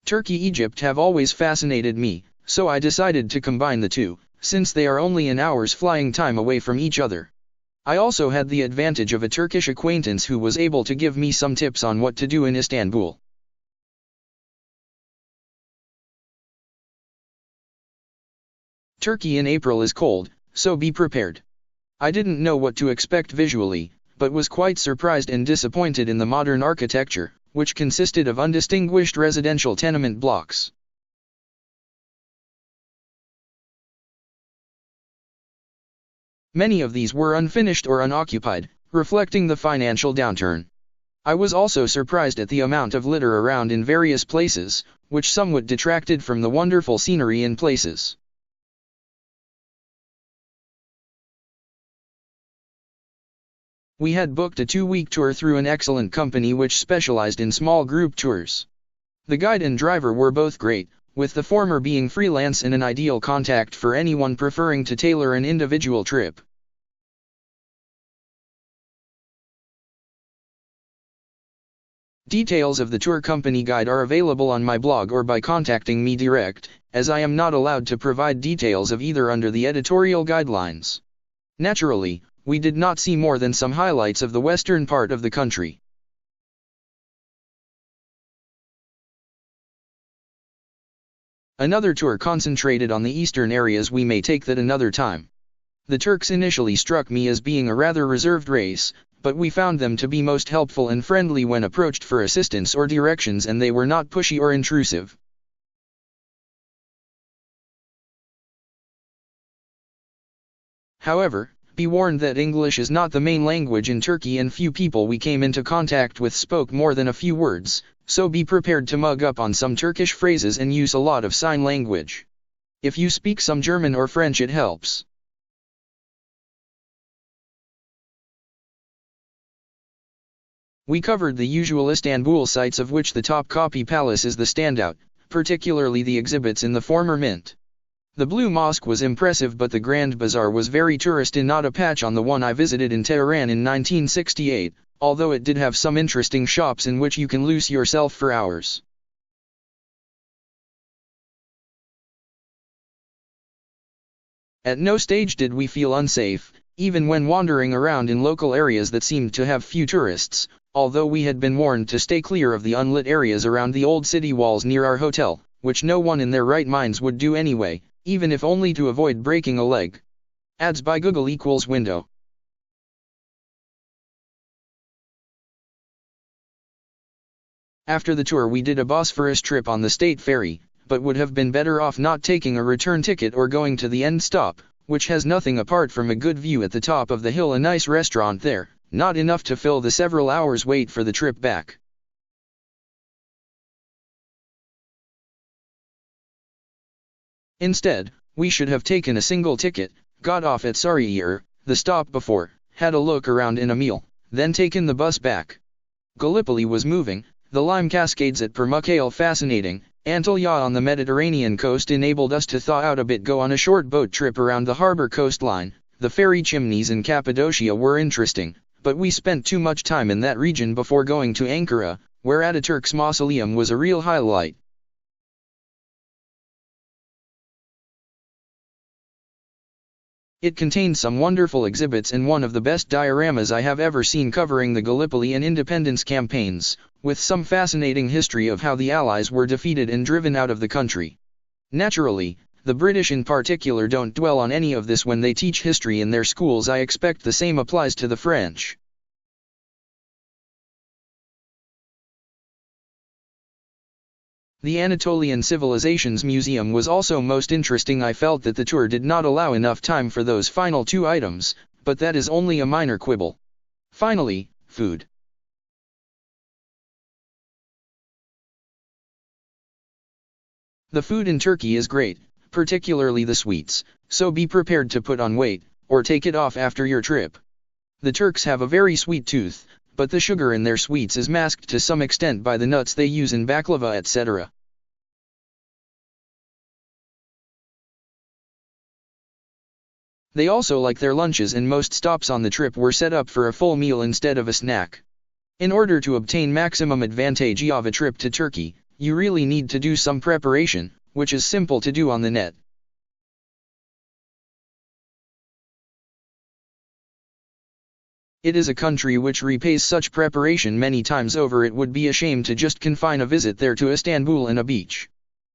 Turkey-Egypt have always fascinated me, so I decided to combine the two, since they are only an hour's flying time away from each other. I also had the advantage of a Turkish acquaintance who was able to give me some tips on what to do in Istanbul. Turkey in April is cold, so be prepared. I didn't know what to expect visually, but was quite surprised and disappointed in the modern architecture, which consisted of undistinguished residential tenement blocks. Many of these were unfinished or unoccupied, reflecting the financial downturn. I was also surprised at the amount of litter around in various places, which somewhat detracted from the wonderful scenery in places. We had booked a 2-week tour through an excellent company which specialized in small group tours. The guide and driver were both great, with the former being freelance and an ideal contact for anyone preferring to tailor an individual trip. Details of the tour company guide are available on my blog or by contacting me direct, as I am not allowed to provide details of either under the editorial guidelines. Naturally, we did not see more than some highlights of the western part of the country. Another tour concentrated on the eastern areas we may take that another time. The Turks initially struck me as being a rather reserved race, but we found them to be most helpful and friendly when approached for assistance or directions, and they were not pushy or intrusive. However, be warned that English is not the main language in Turkey, and few people we came into contact with spoke more than a few words, so be prepared to mug up on some Turkish phrases and use a lot of sign language. If you speak some German or French, it helps. We covered the usual Istanbul sites, of which the Topkapi Palace is the standout, particularly the exhibits in the former mint. The Blue Mosque was impressive, but the Grand Bazaar was very tourist and not a patch on the one I visited in Tehran in 1968, although it did have some interesting shops in which you can lose yourself for hours. At no stage did we feel unsafe, even when wandering around in local areas that seemed to have few tourists, although we had been warned to stay clear of the unlit areas around the old city walls near our hotel, which no one in their right minds would do anyway, even if only to avoid breaking a leg. Ads by Google = window. After the tour we did a Bosphorus trip on the state ferry, but would have been better off not taking a return ticket or going to the end stop, which has nothing apart from a good view at the top of the hill, a nice restaurant there, not enough to fill the several hours wait for the trip back. Instead, we should have taken a single ticket, got off at Sarıyer, the stop before, had a look around and a meal, then taken the bus back. Gallipoli was moving, the lime cascades at Pamukkale fascinating, Antalya on the Mediterranean coast enabled us to thaw out a bit, go on a short boat trip around the harbor coastline. The fairy chimneys in Cappadocia were interesting, but we spent too much time in that region before going to Ankara, where Ataturk's mausoleum was a real highlight. It contained some wonderful exhibits and one of the best dioramas I have ever seen covering the Gallipoli and independence campaigns, with some fascinating history of how the Allies were defeated and driven out of the country. Naturally, the British in particular don't dwell on any of this when they teach history in their schools. I expect the same applies to the French. The Anatolian Civilizations Museum was also most interesting. I felt that the tour did not allow enough time for those final 2 items, but that is only a minor quibble. Finally, food. The food in Turkey is great, particularly the sweets, so be prepared to put on weight, or take it off after your trip. The Turks have a very sweet tooth, but the sugar in their sweets is masked to some extent by the nuts they use in baklava, etc. They also like their lunches, and most stops on the trip were set up for a full meal instead of a snack. In order to obtain maximum advantage of a trip to Turkey, you really need to do some preparation, which is simple to do on the net. It is a country which repays such preparation many times over. It would be a shame to just confine a visit there to Istanbul and a beach.